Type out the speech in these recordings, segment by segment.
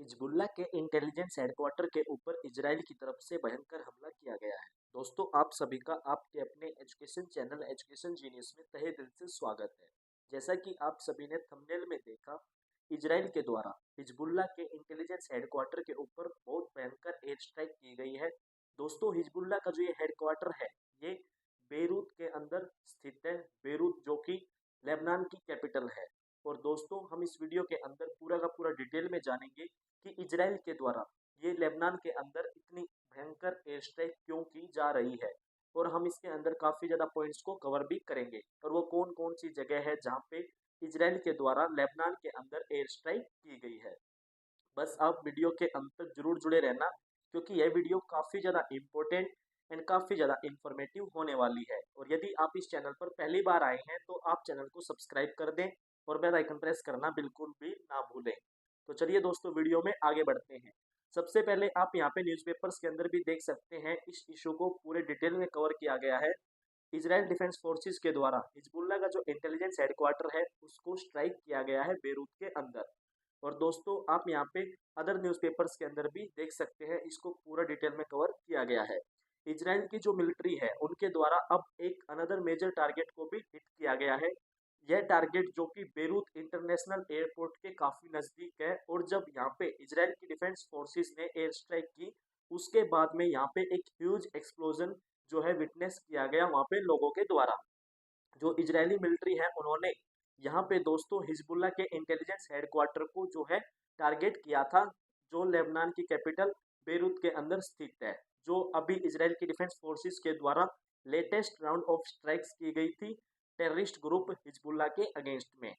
Hezbollah के intelligence headquarter के ऊपर इजराइल की तरफ से भयंकर हमला किया गया है। दोस्तों, आप सभी का आपके अपने एजुकेशन चैनल एजुकेशन जीनियस में तहे दिल से स्वागत है। जैसा कि आप सभी ने थंबनेल में देखा, इजराइल के द्वारा हिजबुल्लाह के इंटेलिजेंस हेडक्वार्टर के ऊपर बहुत भयंकर एयर स्ट्राइक की गई है। दोस्तों, हिजबुल्लाह का जो ये हेडक्वार्टर है, ये बेरूत के अंदर स्थित है। बेरूत जो कि लेबनान की कैपिटल है। और दोस्तों, हम इस वीडियो के अंदर पूरा का पूरा डिटेल में जानेंगे कि इजराइल के द्वारा ये लेबनान के अंदर इतनी भयंकर एयर स्ट्राइक क्यों की जा रही है। और हम इसके अंदर काफ़ी ज़्यादा पॉइंट्स को कवर भी करेंगे और वो कौन कौन सी जगह है जहाँ पे इजराइल के द्वारा लेबनान के अंदर एयर स्ट्राइक की गई है। बस आप वीडियो के अंत तक जरूर जुड़े रहना, क्योंकि यह वीडियो काफ़ी ज़्यादा इम्पोर्टेंट एंड काफ़ी ज़्यादा इन्फॉर्मेटिव होने वाली है। और यदि आप इस चैनल पर पहली बार आए हैं तो आप चैनल को सब्सक्राइब कर दें और बेल आइकन प्रेस करना बिल्कुल भी ना भूलें। तो चलिए दोस्तों, वीडियो में आगे बढ़ते हैं। सबसे पहले आप यहाँ पे न्यूज़पेपर्स के अंदर भी देख सकते हैं, इस इशू को पूरे डिटेल में कवर किया गया है। इजराइल डिफेंस फोर्सेस के द्वारा हिजबुल्लाह का जो इंटेलिजेंस हेडक्वार्टर है उसको स्ट्राइक किया गया है बेरूत के अंदर। और दोस्तों, आप यहाँ पे अदर न्यूज़पेपर्स के अंदर भी देख सकते हैं, इसको पूरा डिटेल में कवर किया गया है। इजराइल की जो मिलिट्री है उनके द्वारा अब एक अनदर मेजर टारगेट को भी हिट किया गया है। यह टारगेट जो कि बेरूत इंटरनेशनल एयरपोर्ट के काफी नजदीक है। और जब यहाँ पे इजराइल की डिफेंस फोर्सेस ने एयर स्ट्राइक की, उसके बाद में यहाँ पे एक ह्यूज एक्सप्लोजन जो है विटनेस किया गया वहाँ पे लोगों के द्वारा। जो इजरायली मिलिट्री है उन्होंने यहाँ पे दोस्तों हिजबुल्लाह के इंटेलिजेंस हेडक्वार्टर को जो है टारगेट किया था, जो लेबनान की कैपिटल बेरूत के अंदर स्थित है। जो अभी इजराइल की डिफेंस फोर्सेस के द्वारा लेटेस्ट राउंड ऑफ स्ट्राइक्स की गई थी टेररिस्ट ग्रुप हिजबुल्लाह के अगेंस्ट में।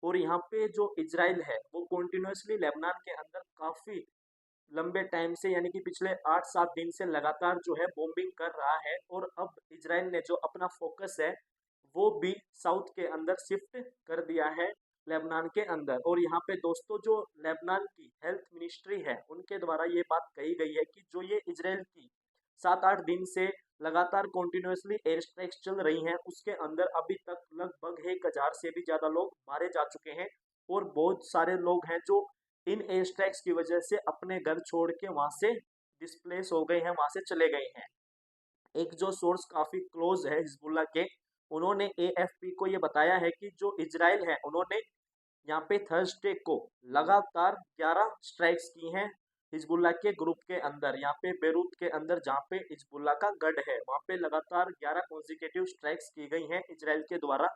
और यहाँ पे जो इजराइल है वो कॉन्टिन्यूसली लेबनान के अंदर काफी लंबे टाइम से, यानी कि पिछले 8-7 दिन से लगातार जो है बॉम्बिंग कर रहा है। और अब इजराइल ने जो अपना फोकस है वो भी साउथ के अंदर शिफ्ट कर दिया है, लेबनान के अंदर। और यहाँ पे दोस्तों, जो लेबनान की हेल्थ मिनिस्ट्री है उनके द्वारा ये बात कही गई है कि जो ये इजराइल की 7-8 दिन से लगातार कॉन्टिन्यूसली एयर स्ट्राइक्स चल रही हैं, उसके अंदर अभी तक लगभग 1,000 से भी ज्यादा लोग मारे जा चुके हैं। और बहुत सारे लोग हैं जो इन एयर स्ट्राइक्स की वजह से अपने घर छोड़ के वहां से डिस्प्लेस हो गए हैं, वहां से चले गए हैं। एक जो सोर्स काफी क्लोज है हिजबुल्लाह के, उन्होंने एएफपी को ये बताया है कि जो इजराइल है उन्होंने यहाँ पे थर्सडे को लगातार 11 स्ट्राइक्स की हैं हिजबुल्लाह के ग्रुप के अंदर। यहाँ पे बेरूत के अंदर जहाँ पे हिजबुल्लाह का गढ़ है वहाँ पे लगातार 11 कॉन्जिक्यूटिव स्ट्राइक्स की गई हैं इजराइल के द्वारा।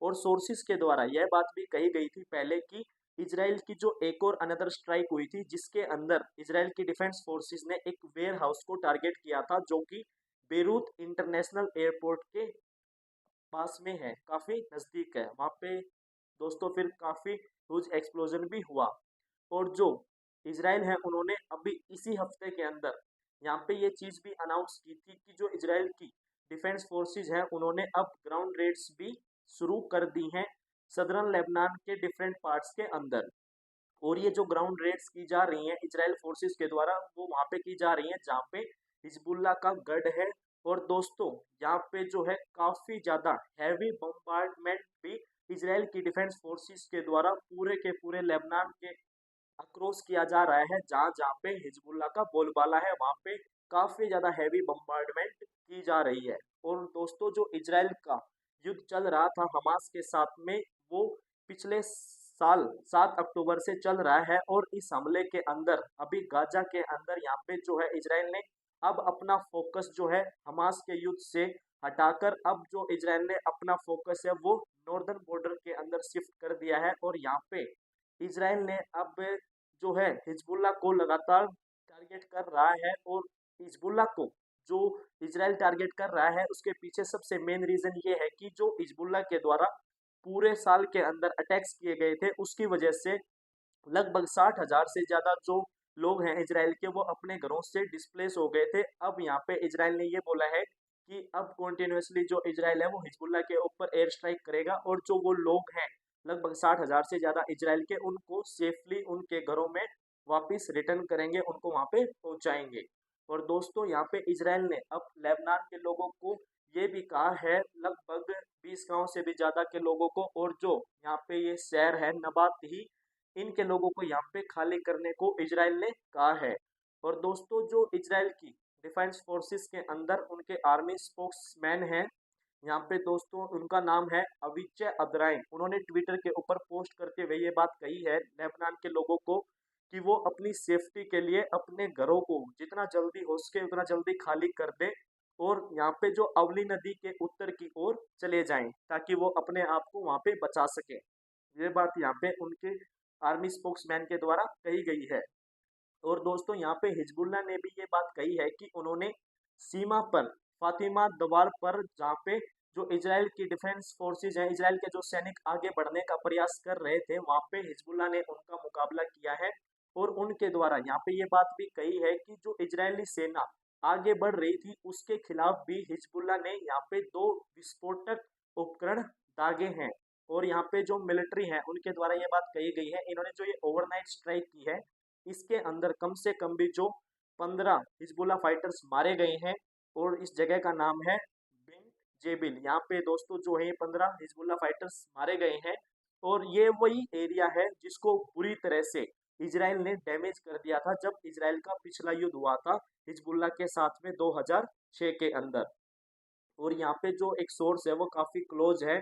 और सोर्सेज के द्वारा यह बात भी कही गई थी पहले कि इजराइल की जो एक और अनदर स्ट्राइक हुई थी जिसके अंदर इजराइल की डिफेंस फोर्सेस ने एक वेयर हाउस को टारगेट किया था, जो कि बेरूत इंटरनेशनल एयरपोर्ट के पास में है, काफी नजदीक है वहां पे। दोस्तों, फिर काफी ह्यूज एक्सप्लोजन भी हुआ। और जो इजराइल है उन्होंने अभी इसी हफ्ते के अंदर यहाँ पे ये चीज भी अनाउंस की थी कि जो इजराइल की डिफेंस फोर्सेस हैं उन्होंने अब ग्राउंड रेड्स भी शुरू कर दी हैं सदरन लेबनान के डिफरेंट पार्ट्स के अंदर। और ये जो ग्राउंड रेड्स की जा रही हैं इजराइल फोर्सेस के द्वारा, वो वहां पे की जा रही हैं जहाँ पे हिजबुल्लाह का गढ़ है। और दोस्तों, यहाँ पे जो है काफी ज्यादा हैवी बम्बार्डमेंट भी इजराइल की डिफेंस फोर्सेस के द्वारा पूरे के पूरे लेबनान के अक्रॉस किया जा रहा है। जहाँ जहाँ पे हिजबुल्लाह का बोलबाला है वहाँ पे काफी ज्यादा हैवी बम्बार्डमेंट की जा रही है। और दोस्तों, जो इजराइल का युद्ध चल रहा था हमास के साथ में, वो पिछले साल 7 अक्टूबर से चल रहा है। और इस हमले के अंदर अभी गाजा के अंदर यहाँ पे जो है इजराइल ने अब अपना फोकस जो है हमास के युद्ध से हटाकर अब जो इजराइल ने अपना फोकस है वो नॉर्दर्न बॉर्डर के अंदर शिफ्ट कर दिया है। और यहाँ पे इजराइल ने अब जो है हिजबुल्लाह को लगातार टारगेट कर रहा है। और हिजबुल्लाह को जो इजराइल टारगेट कर रहा है उसके पीछे सबसे मेन रीजन ये है कि जो हिजबुल्लाह के द्वारा पूरे साल के अंदर अटैक्स किए गए थे उसकी वजह से लगभग 60,000 से ज्यादा जो लोग हैं इजराइल के वो अपने घरों से डिस्प्लेस हो गए थे। अब यहाँ पे इजराइल ने ये बोला है कि अब कॉन्टिन्यूसली जो इजराइल है वो हिजबुल्लाह के ऊपर एयर स्ट्राइक करेगा और जो वो लोग हैं लगभग 60,000 से ज्यादा इजराइल के, उनको सेफली उनके घरों में वापस रिटर्न करेंगे, उनको वहां पे पहुंचाएंगे। और दोस्तों, यहाँ पे इजराइल ने अब लेबनान के लोगों को ये भी कहा है, लगभग 20 गांव से भी ज्यादा के लोगों को, और जो यहाँ पे ये शहर है नबाती इनके लोगों को यहाँ पे खाली करने को इजराइल ने कहा है। और दोस्तों जो इजराइल की डिफेंस फोर्सेस के अंदर उनके आर्मी स्पोक्समैन हैं, यहाँ पे दोस्तों उनका नाम है अविचे अदराइन। उन्होंने ट्विटर के ऊपर पोस्ट करते हुए ये बात कही है लेबनान के लोगों को कि वो अपनी सेफ्टी के लिए अपने घरों को जितना जल्दी हो सके उतना जल्दी खाली कर दे और यहाँ पे जो अवली नदी के उत्तर की ओर चले जाएं ताकि वो अपने आप को वहाँ पे बचा सके। ये बात यहाँ पे उनके आर्मी स्पोक्समैन के द्वारा कही गई है। और दोस्तों यहाँ पे हिजबुल्लाह ने भी ये बात कही है कि उन्होंने सीमा पर फातिमा द्वार पर जहाँ पे जो इजराइल की डिफेंस फोर्सेज हैं, इजराइल के जो सैनिक आगे बढ़ने का प्रयास कर रहे थे, वहाँ पे हिजबुल्लाह ने उनका मुकाबला किया है। और उनके द्वारा यहाँ पे ये बात भी कही है कि जो इजरायली सेना आगे बढ़ रही थी उसके खिलाफ भी हिजबुल्लाह ने यहाँ पे 2 विस्फोटक उपकरण दागे हैं। और यहाँ पे जो मिलिट्री है उनके द्वारा ये बात कही गई है, इन्होंने जो ये ओवरनाइट स्ट्राइक की है इसके अंदर कम से कम भी जो 15 हिजबुल्लाह फाइटर्स मारे गए हैं। और इस जगह का नाम है बिन जेबिल। यहाँ पे दोस्तों जो है 15 हिजबुल्लाह फाइटर्स मारे गए हैं। और ये वही एरिया है जिसको पूरी तरह से इजराइल ने डैमेज कर दिया था जब इजराइल का पिछला युद्ध हुआ था हिजबुल्लाह के साथ में 2006 के अंदर। और यहाँ पे जो एक सोर्स है वो काफी क्लोज है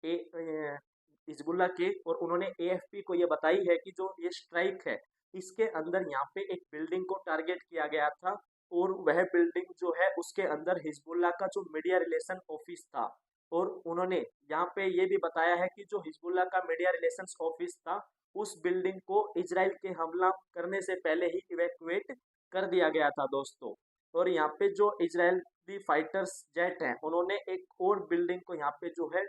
हिजबुल्लाह के, और उन्होंने एएफपी को ये बताई है कि जो ये स्ट्राइक है इसके अंदर यहाँ पे एक बिल्डिंग को टारगेट किया गया था। और वह बिल्डिंग जो है उसके अंदर हिजबुल्लाह का जो मीडिया रिलेशन ऑफिस था। और उन्होंने यहाँ पे ये भी बताया है कि जो हिजबुल्लाह का मीडिया रिलेशंस ऑफिस था उस बिल्डिंग को इजराइल के हमला करने से पहले ही इवैक्यूएट कर दिया गया था दोस्तों। और यहाँ पे जो इजरायली फाइटर्स जेट हैं उन्होंने एक और बिल्डिंग को यहाँ पे जो है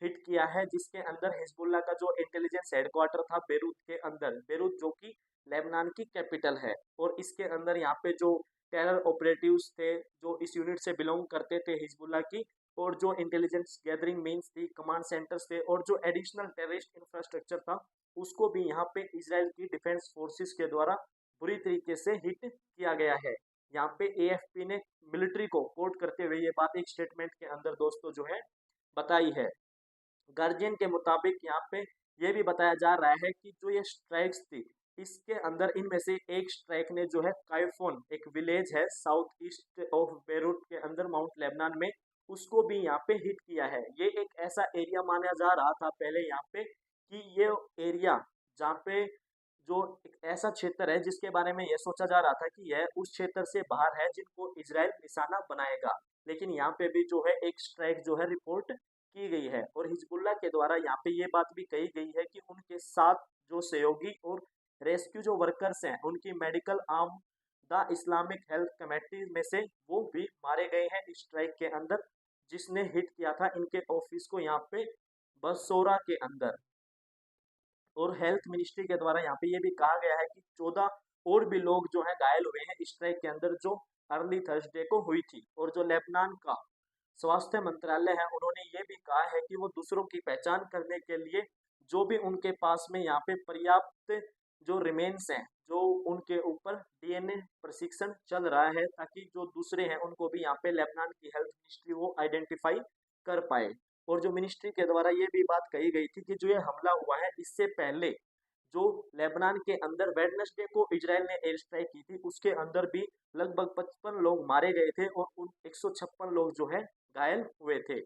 हिट किया है जिसके अंदर हिजबुल्लाह का जो इंटेलिजेंस हेडक्वार्टर था बेरूत के अंदर, बेरूत जो कि लेबनान की कैपिटल है। और इसके अंदर यहाँ पे जो टेरर ऑपरेटिव्स थे जो इस यूनिट से बिलोंग करते थे हिजबुल्लाह की, और जो इंटेलिजेंस गैदरिंग मीन्स थी, कमांड सेंटर्स थे, और जो एडिशनल टेररिस्ट इंफ्रास्ट्रक्चर था उसको भी यहाँ पे इजराइल की डिफेंस फोर्सेस के द्वारा बुरी तरीके से हिट किया गया है। यहाँ पे एएफपी ने मिलिट्री को कोट करते हुए ये बात एक स्टेटमेंट के अंदर दोस्तों जो है बताई है। गार्जियन के मुताबिक यहाँ पे ये भी बताया जा रहा है कि जो ये स्ट्राइक्स थी इसके अंदर इनमें से एक स्ट्राइक ने जो है काइफोन एक विलेज है साउथ ईस्ट ऑफ बेरूट के अंदर माउंट लेबनान में, उसको भी यहाँ पे हिट किया है। ये एक ऐसा एरिया माना जा रहा था पहले यहाँ पे कि ये एरिया जहाँ पे जो एक ऐसा क्षेत्र है जिसके बारे में यह सोचा जा रहा था कि यह उस क्षेत्र से बाहर है जिनको इजराइल निशाना बनाएगा। लेकिन यहाँ पे भी जो है एक स्ट्राइक जो है रिपोर्ट की गई है। और हिजबुल्लाह के द्वारा यहाँ पे ये बात भी कही गई है कि उनके साथ जो सहयोगी और रेस्क्यू जो वर्कर्स हैं उनकी medical arm the Islamic health committee में से वो भी मारे गए हैं इस स्ट्राइक के अंदर जिसने हिट किया था इनके ऑफिस को यहाँ पे बसोरा के अंदर। और हेल्थ मिनिस्ट्री के द्वारा यहाँ पे ये भी कहा गया है कि 14 और भी लोग जो है घायल हुए हैं इस स्ट्राइक के अंदर जो अर्ली थर्सडे को हुई थी। और जो लेबनान का स्वास्थ्य मंत्रालय है उन्होंने ये भी कहा है कि वो दूसरों की पहचान करने के लिए जो भी उनके पास में यहाँ पे पर्याप्त जो रिमेन्स हैं जो उनके ऊपर डीएनए प्रशिक्षण चल रहा है ताकि जो दूसरे हैं उनको भी यहाँ पे लेबनान की हेल्थ मिनिस्ट्री वो आइडेंटिफाई कर पाए। और जो मिनिस्ट्री के द्वारा ये भी बात कही गई थी कि जो ये हमला हुआ है इससे पहले जो लेबनान के अंदर वेडनेसडे को इजराइल ने एयर स्ट्राइक की थी उसके अंदर भी लगभग 55 लोग मारे गए थे और उन 156 लोग जो है घायल हुए थे।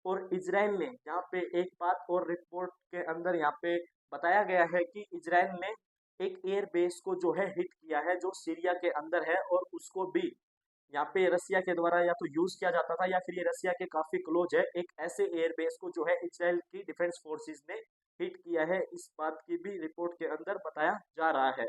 और इजराइल ने यहाँ पे एक बात और रिपोर्ट के अंदर यहाँ पे बताया गया है कि इजराइल ने एक एयर बेस को जो है हिट किया है जो सीरिया के अंदर है, और उसको भी यहाँ पे रसिया के द्वारा या तो यूज किया जाता था या फिर ये रसिया के काफी क्लोज है। एक ऐसे एयरबेस को जो है इजराइल की डिफेंस फोर्सेस ने हिट किया है, इस बात की भी रिपोर्ट के अंदर बताया जा रहा है।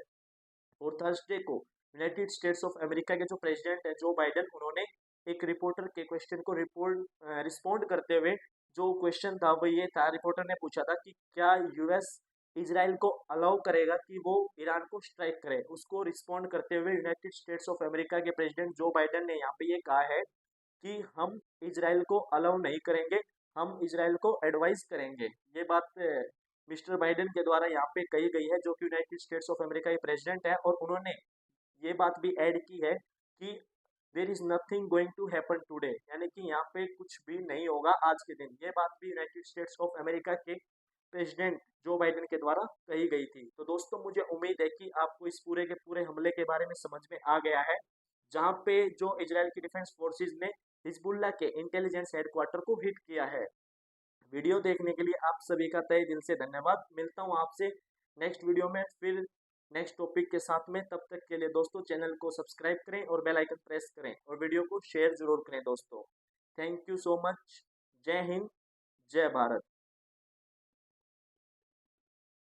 और थर्सडे को यूनाइटेड स्टेट्स ऑफ अमेरिका के जो प्रेसिडेंट है जो बाइडेन, उन्होंने एक रिपोर्टर के क्वेश्चन को रिस्पॉन्ड करते हुए जो क्वेश्चन था वो ये था, रिपोर्टर ने पूछा था कि क्या यूएस इजराइल को अलाउ करेगा कि वो ईरान को स्ट्राइक करे। उसको रिस्पॉन्ड करते हुए यूनाइटेड स्टेट्स ऑफ अमेरिका के प्रेसिडेंट जो बाइडेन ने यहाँ पे ये कहा है कि हम इजराइल को अलाउ नहीं करेंगे, हम इजराइल को एडवाइस करेंगे। ये बात मिस्टर बाइडेन के द्वारा यहाँ पे कही गई है जो कि यूनाइटेड स्टेट्स ऑफ अमेरिका के प्रेसिडेंट है। और उन्होंने ये बात भी ऐड की है कि there is nothing going to happen today, यानी कि यहाँ पे कुछ भी नहीं होगा आज के दिन। ये बात भी यूनाइटेड स्टेट्स ऑफ अमेरिका के प्रेसिडेंट जो बाइडेन के द्वारा कही गई थी। तो दोस्तों मुझे उम्मीद है कि आपको इस पूरे के पूरे हमले के बारे में समझ में आ गया है, जहां पे जो इजराइल की डिफेंस फोर्सेस ने हिजबुल्लाह के इंटेलिजेंस हेडक्वार्टर को हिट किया है। वीडियो देखने के लिए आप सभी का तहे दिल से धन्यवाद। मिलता हूं आपसे नेक्स्ट वीडियो में फिर नेक्स्ट टॉपिक के साथ में। तब तक के लिए दोस्तों चैनल को सब्सक्राइब करें और बेल आइकन प्रेस करें और वीडियो को शेयर जरूर करें दोस्तों। Thank you so much. जय हिंद, जय भारत।